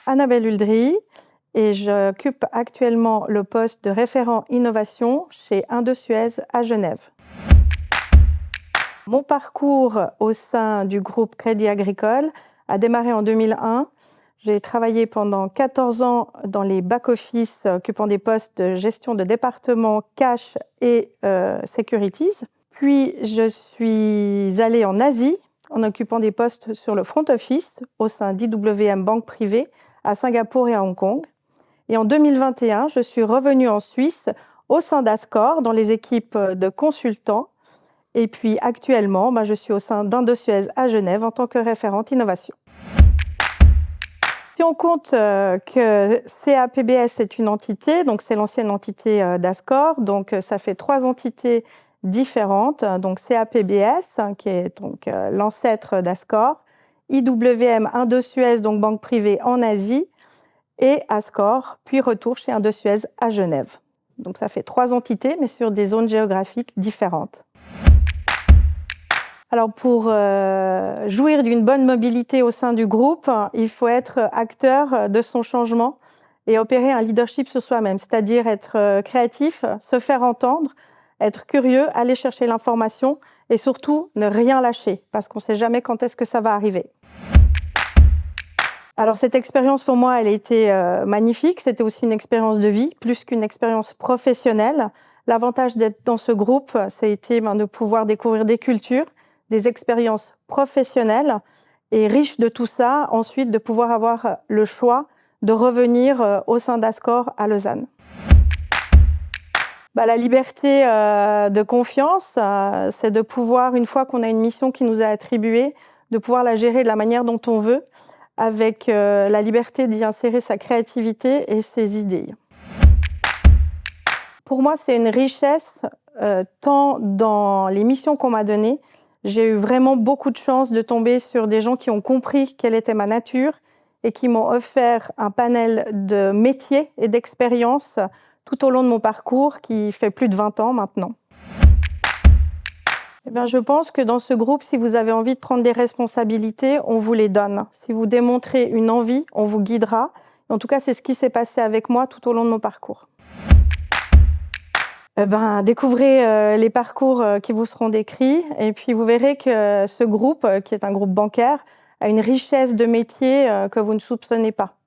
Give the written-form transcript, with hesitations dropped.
Annabelle Uldry et j'occupe actuellement le poste de référent innovation chez Indosuez à Genève. Mon parcours au sein du groupe Crédit Agricole a démarré en 2001. J'ai travaillé pendant 14 ans dans les back-office occupant des postes de gestion de département, cash et securities. Puis je suis allée en Asie en occupant des postes sur le front office au sein d'IWM Banque Privée à Singapour et à Hong Kong. Et en 2021, je suis revenue en Suisse au sein d'Ascor dans les équipes de consultants. Et puis actuellement, je suis au sein d'Indosuez à Genève en tant que référente innovation. Si on compte que CAPBS est une entité, donc c'est l'ancienne entité d'Ascor, donc ça fait 3 entités différentes. Donc CAPBS, qui est donc l'ancêtre d'Ascor, IWM Indosuez, donc banque privée en Asie, et Ascor, puis retour chez Indosuez à Genève. Donc ça fait 3 entités, mais sur des zones géographiques différentes. Alors pour jouir d'une bonne mobilité au sein du groupe, il faut être acteur de son changement et opérer un leadership sur soi-même, c'est-à-dire être créatif, se faire entendre, être curieux, aller chercher l'information et surtout ne rien lâcher parce qu'on ne sait jamais quand est-ce que ça va arriver. Alors cette expérience pour moi, elle a été magnifique, c'était aussi une expérience de vie, plus qu'une expérience professionnelle. L'avantage d'être dans ce groupe, ça a été de pouvoir découvrir des cultures, des expériences professionnelles et riches de tout ça, ensuite de pouvoir avoir le choix de revenir au sein d'Ascor à Lausanne. La liberté de confiance, c'est de pouvoir, une fois qu'on a une mission qui nous est attribuée, de pouvoir la gérer de la manière dont on veut, avec la liberté d'y insérer sa créativité et ses idées. Pour moi, c'est une richesse, tant dans les missions qu'on m'a données. J'ai eu vraiment beaucoup de chance de tomber sur des gens qui ont compris quelle était ma nature et qui m'ont offert un panel de métiers et d'expériences tout au long de mon parcours qui fait plus de 20 ans maintenant. Je pense que dans ce groupe, si vous avez envie de prendre des responsabilités, on vous les donne. Si vous démontrez une envie, on vous guidera. En tout cas, c'est ce qui s'est passé avec moi tout au long de mon parcours. Découvrez les parcours qui vous seront décrits et puis vous verrez que ce groupe, qui est un groupe bancaire, a une richesse de métiers que vous ne soupçonnez pas.